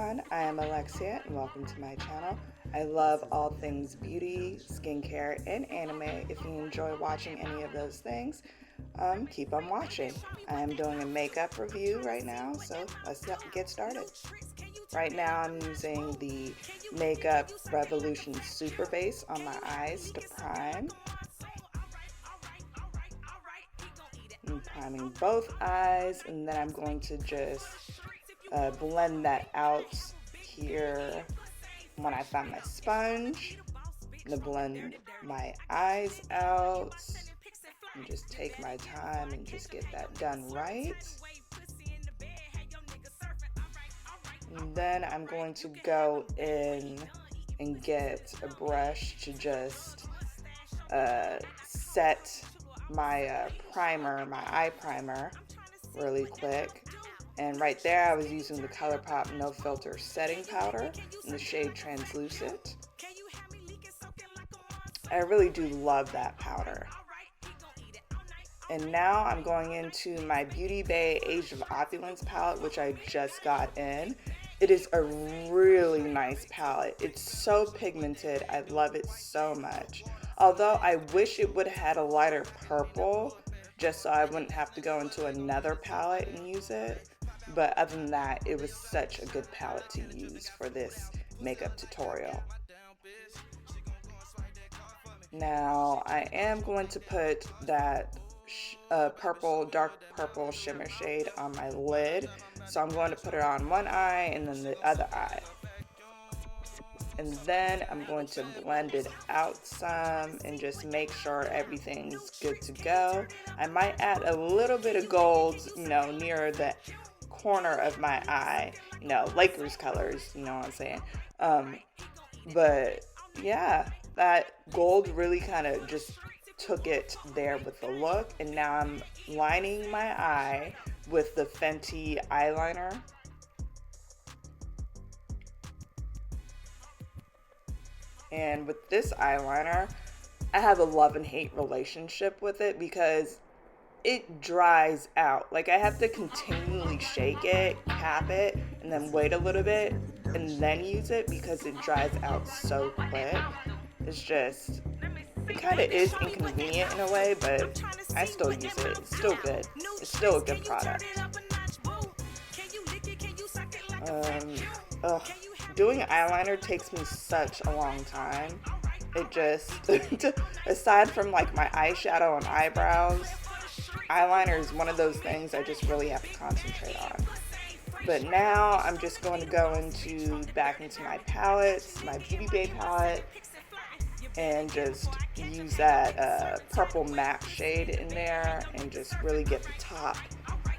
everyone, I am Alexia and welcome to my channel. I love all things beauty, skincare, and anime. If you enjoy watching any of those things, keep on watching. I am doing a makeup review right now, so let's get started. Right now I'm using the Makeup Revolution Super Base on my eyes to prime. I'm priming both eyes, and then I'm going to just blend that out here when I find my sponge. I'm going to blend my eyes out and just take my time and just get that done right. And then I'm going to go in and get a brush to just set my primer, my eye primer, really quick. And right there I was using the Colourpop No Filter Setting Powder in the shade Translucent. I really do love that powder. And now I'm going into my Beautybay Age of Opulence palette, which I just got in. It is a really nice palette. It's so pigmented. I love it so much. Although I wish it would have had a lighter purple, just so I wouldn't have to go into another palette and use it. But other than that, it was such a good palette to use for this makeup tutorial. Now I am going to put that dark purple shimmer shade on my lid. So I'm going to put it on one eye and then the other eye. And then I'm going to blend it out some and just make sure everything's good to go. I might add a little bit of gold, near the corner of my eye, Lakers colors, you know what I'm saying? But yeah, that gold really kind of just took it there with the look. And now I'm lining my eye with the Fenty eyeliner. And with this eyeliner, I have a love and hate relationship with it because it dries out. Like, I have to continually shake it, cap it, and then wait a little bit and then use it because it dries out so quick. It's just, it kind of is inconvenient in a way, but I still use it. It's still good. It's still a good product. Doing eyeliner takes me such a long time. It just, aside from like my eyeshadow and eyebrows, eyeliner is one of those things I just really have to concentrate on. But now I'm just going to go back into my palettes, my Beautybay palette, and just use that purple matte shade in there and just really get the top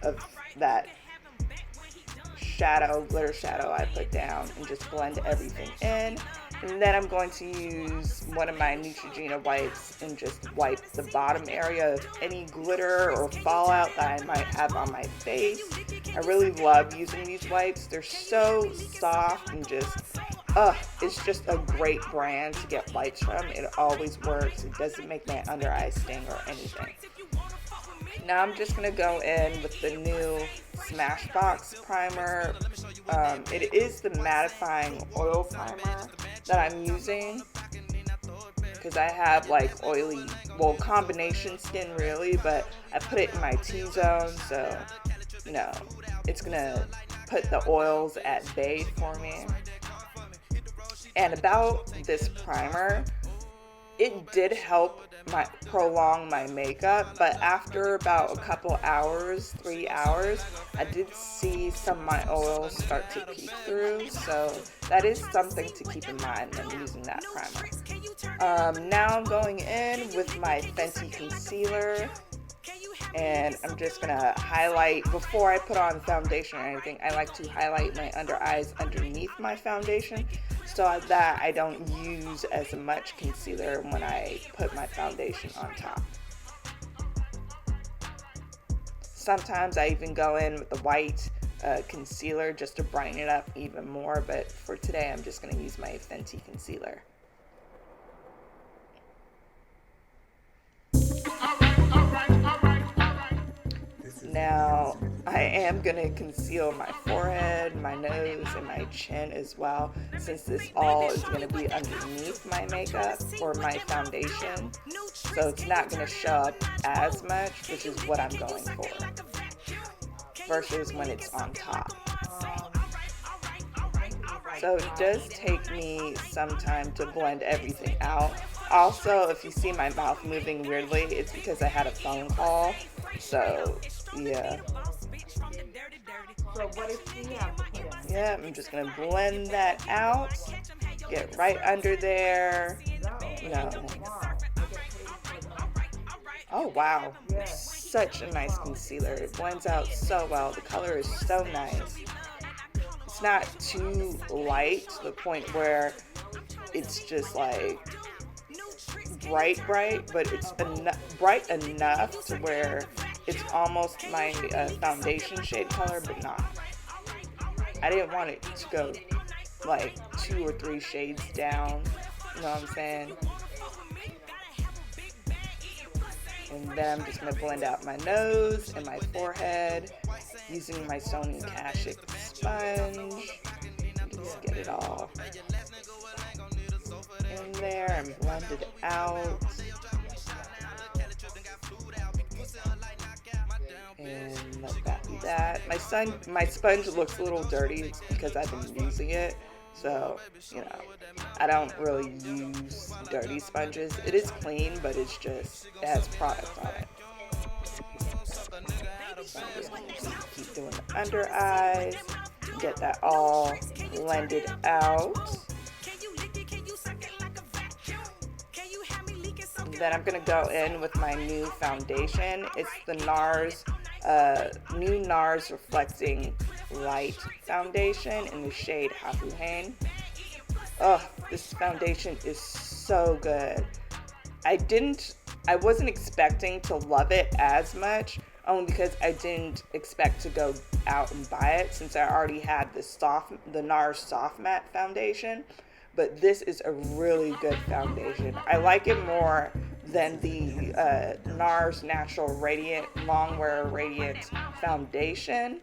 of that glitter shadow I put down and just blend everything in. And then I'm going to use one of my Neutrogena wipes and just wipe the bottom area of any glitter or fallout that I might have on my face. I really love using these wipes. They're so soft and just, it's just a great brand to get wipes from. It always works. It doesn't make my under eye sting or anything. Now I'm just going to go in with the new Smashbox primer. It is the mattifying oil primer that I'm using because I have like oily, combination skin really, but I put it in my T-zone, so it's gonna put the oils at bay for me. And about this primer, it did help prolong my makeup, but after about a couple hours, 3 hours, I did see some of my oils start to peek through, so that is something to keep in mind when using that primer. Now I'm going in with my Fenty concealer, and I'm just gonna highlight, before I put on foundation or anything, I like to highlight my under eyes underneath my foundation so that I don't use as much concealer when I put my foundation on top. Sometimes I even go in with the white concealer just to brighten it up even more, but for today I'm just going to use my Fenty concealer. Now, I I am going to conceal my forehead, my nose, and my chin as well, since this all is going to be underneath my makeup or my foundation. So it's not going to show up as much, which is what I'm going for, versus when it's on top. So it does take me some time to blend everything out. Also, if you see my mouth moving weirdly, it's because I had a phone call. So, yeah. So what if you have to put in? Yeah, I'm just going to blend that out. Get right under there. No. Oh, wow. Such a nice concealer. It blends out so well. The color is so nice. It's not too light to the point where it's just like bright, but it's bright enough to where it's almost my foundation shade color, but not. I didn't want it to go like 2 or 3 shades down, you know what I'm saying? And then I'm just going to blend out my nose and my forehead using my Sony Kashik sponge. Just get it all in there and blend it out. And let that be that. My sponge looks a little dirty. It's because I've been using it. So, you know, I don't really use dirty sponges. It is clean, but it has product on it. So I'm just going to keep doing the under eyes, get that all blended out. And then I'm going to go in with my new foundation. It's the Nars, new Nars Reflecting Light Foundation in the shade Huahine. Oh, this foundation is so good. I wasn't expecting to love it as much, only because I didn't expect to go out and buy it, since I already had the Nars Soft Matte Foundation. But this is a really good foundation. I like it more than the Nars Natural Radiant Longwear Radiant Foundation.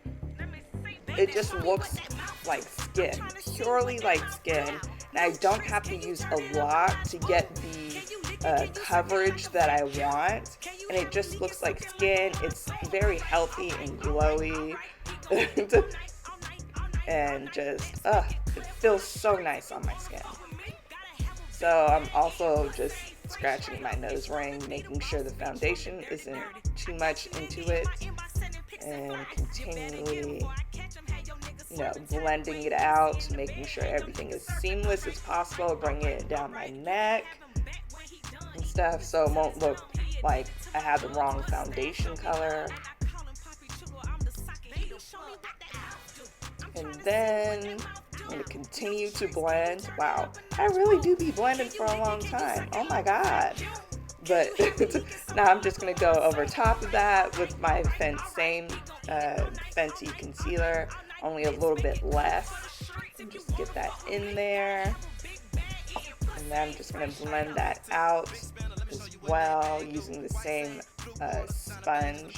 It just looks like skin, purely like skin. And I don't have to use a lot to get the coverage that I want. And it just looks like skin. It's very healthy and glowy. And just, it feels so nice on my skin. So I'm also just scratching my nose ring, making sure the foundation isn't too much into it, and continually, you know, blending it out, making sure everything is seamless as possible, bringing it down my neck and stuff, so it won't look like I have the wrong foundation color. And then I'm going to continue to blend. Wow, I really do be blending for a long time. Oh my God. But now I'm just going to go over top of that with my same Fenty concealer, only a little bit less. And just get that in there. And then I'm just going to blend that out as well using the same sponge.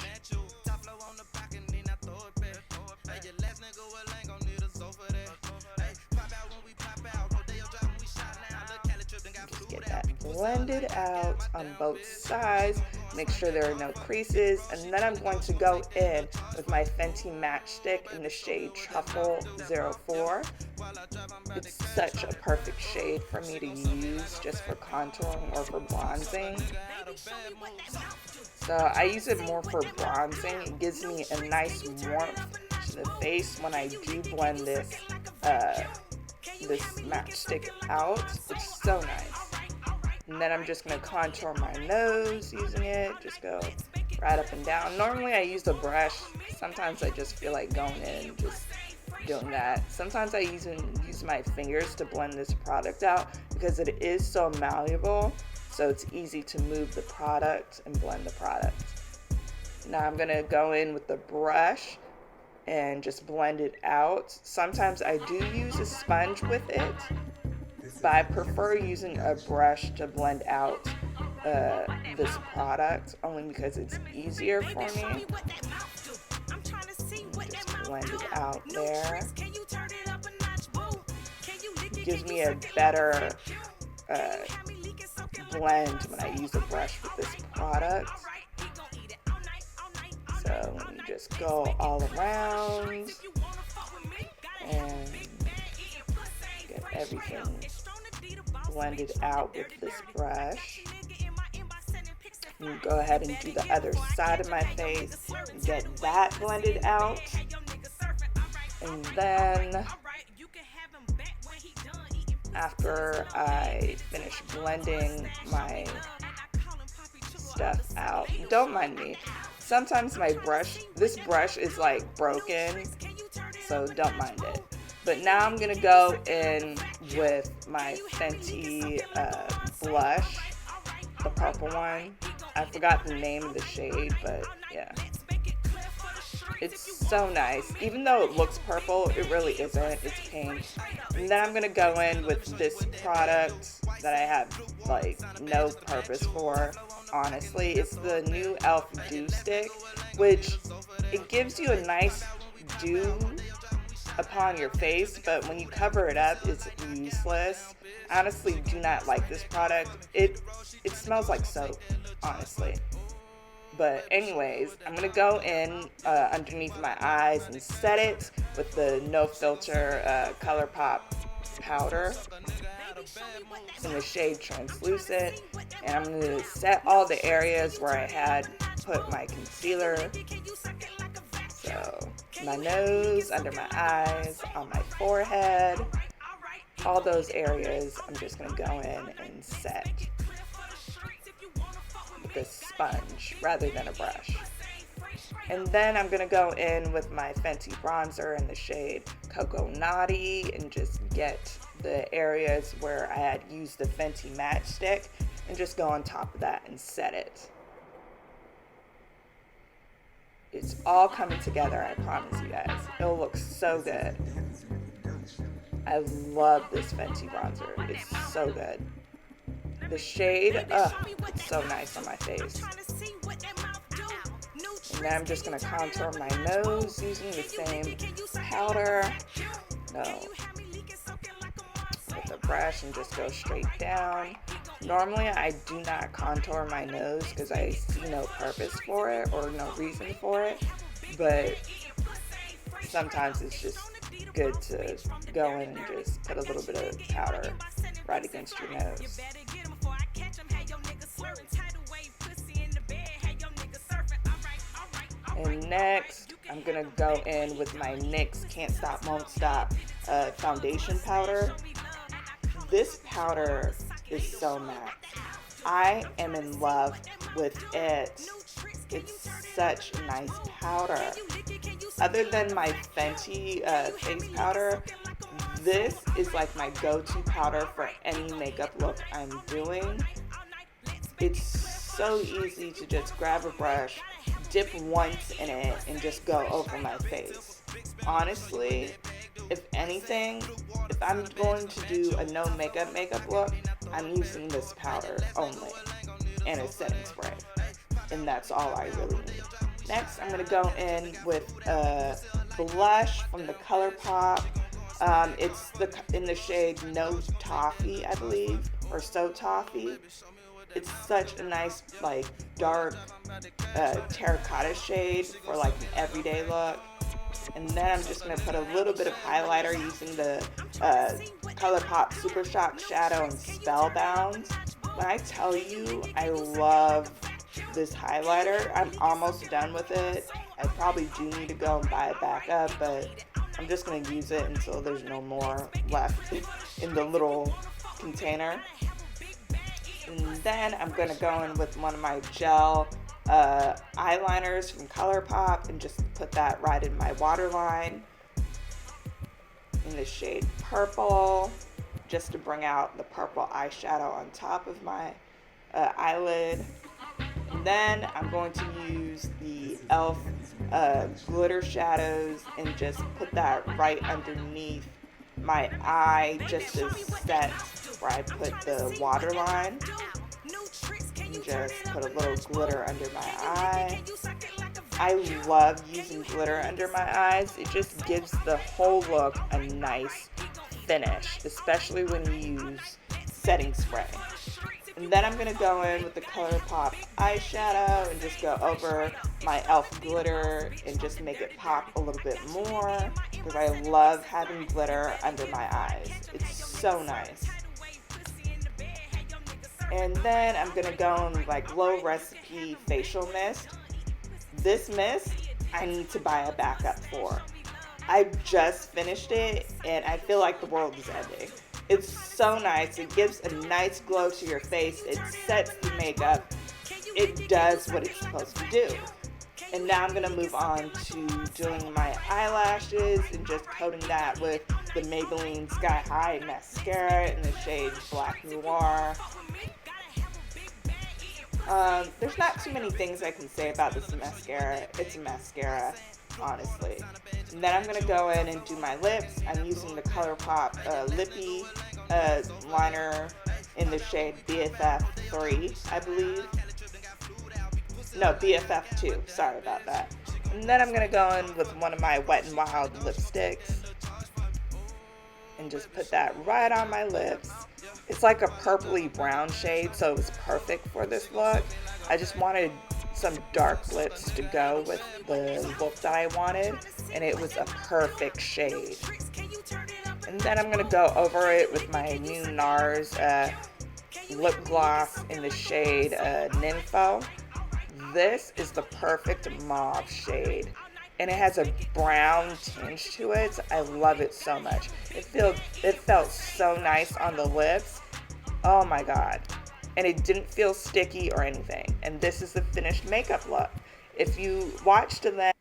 Just get that blended out on both sides. Make sure there are no creases. And then I'm going to go in with my Fenty Matchstick in the shade Truffle 04. It's such a perfect shade for me to use just for contouring or for bronzing. So I use it more for bronzing. It gives me a nice warmth to the face when I do blend this matchstick out. It's so nice. And then I'm just going to contour my nose using it. Just go right up and down. Normally I use a brush. Sometimes I just feel like going in and just doing that. Sometimes I even use my fingers to blend this product out because it is so malleable. So it's easy to move the product and blend the product. Now I'm going to go in with the brush and just blend it out. Sometimes I do use a sponge with it, but I prefer using a brush to blend out this product only because it's easier for me. blend it out there. It gives me a better blend when I use a brush with this product. So let me just go all around and get everything blended out with this brush. And go ahead and do the other side of my face and get that blended out. And then after I finish blending my stuff out, don't mind me. Sometimes my brush, this brush is like broken, so don't mind it. But now I'm gonna go in with my Fenty blush, the purple one. I forgot the name of the shade, but yeah. It's so nice. Even though it looks purple, it really isn't. It's pink. And then I'm going to go in with this product that I have like no purpose for, honestly. It's the new e.l.f. Dew Stick, which it gives you a nice dew upon your face, but when you cover it up, it's useless. I honestly do not like this product. It smells like soap, honestly. But anyways, I'm going to go in underneath my eyes and set it with the No Filter Colourpop powder in the shade Translucent. And I'm going to set all the areas where I had put my concealer. So my nose, under my eyes, on my forehead, all those areas I'm just going to go in and set with a sponge rather than a brush. And then I'm going to go in with my Fenty bronzer in the shade Coco Naughty and just get the areas where I had used the Fenty matchstick and just go on top of that and set it. It's all coming together, I promise you guys. It'll look so good. I love this Fenty bronzer. It's so good. The shade, it's so nice on my face. And then I'm just going to contour my nose using the same powder. With the brush and just go straight down. Normally I do not contour my nose because I see no purpose for it or no reason for it, but sometimes it's just good to go in and just put a little bit of powder right against your nose. And next, I'm going to go in with my NYX Can't Stop Won't Stop foundation powder. This powder is so matte. I am in love with it. It's such a nice powder. Other than my Fenty face powder, this is like my go-to powder for any makeup look I'm doing. It's so easy to just grab a brush, dip once in it, and just go over my face. Honestly, if anything, if I'm going to do a no makeup look, I'm using this powder only and a setting spray, and that's all I really need. Next, I'm going to go in with a blush from the Colourpop. It's in the shade No Toffee, I believe, or So Toffee. It's such a nice, like, dark terracotta shade for like an everyday look. And then I'm just going to put a little bit of highlighter using the Colourpop Super Shock Shadow and Spellbound. When I tell you I love this highlighter, I'm almost done with it. I probably do need to go and buy it back up, but I'm just going to use it until there's no more left in the little container. And then I'm going to go in with one of my gel eyeliners from Colourpop and just put that right in my waterline in the shade Purple, just to bring out the purple eyeshadow on top of my eyelid. And then I'm going to use the e.l.f. glitter shadows and just put that right underneath my eye, just as set where I put the waterline. And just put a little glitter under my eye. I love using glitter under my eyes. It just gives the whole look a nice finish, especially when you use setting spray. And then I'm going to go in with the Colourpop eyeshadow and just go over my e.l.f. glitter and just make it pop a little bit more, because I love having glitter under my eyes. It's so nice. And then I'm going to go in with my Glow Recipe Facial Mist. This mist, I need to buy a backup for. I just finished it and I feel like the world is ending. It's so nice. It gives a nice glow to your face. It sets the makeup. It does what it's supposed to do. And now I'm going to move on to doing my eyelashes and just coating that with the Maybelline Sky High mascara in the shade Black Noir. There's not too many things I can say about this mascara. It's a mascara, honestly. And then I'm going to go in and do my lips. I'm using the Colourpop Lippy liner in the shade BFF3, I believe. No, BFF2. Sorry about that. And then I'm going to go in with one of my Wet n Wild lipsticks and just put that right on my lips. It's like a purpley brown shade, so it was perfect for this look. I just wanted some dark lips to go with the look that I wanted, and it was a perfect shade. And then I'm going to go over it with my new Nars lip gloss in the shade Nympho. This is the perfect mauve shade, and it has a brown tinge to it. I love it so much. It felt so nice on the lips. Oh my god. And it didn't feel sticky or anything. And this is the finished makeup look. If you watched to that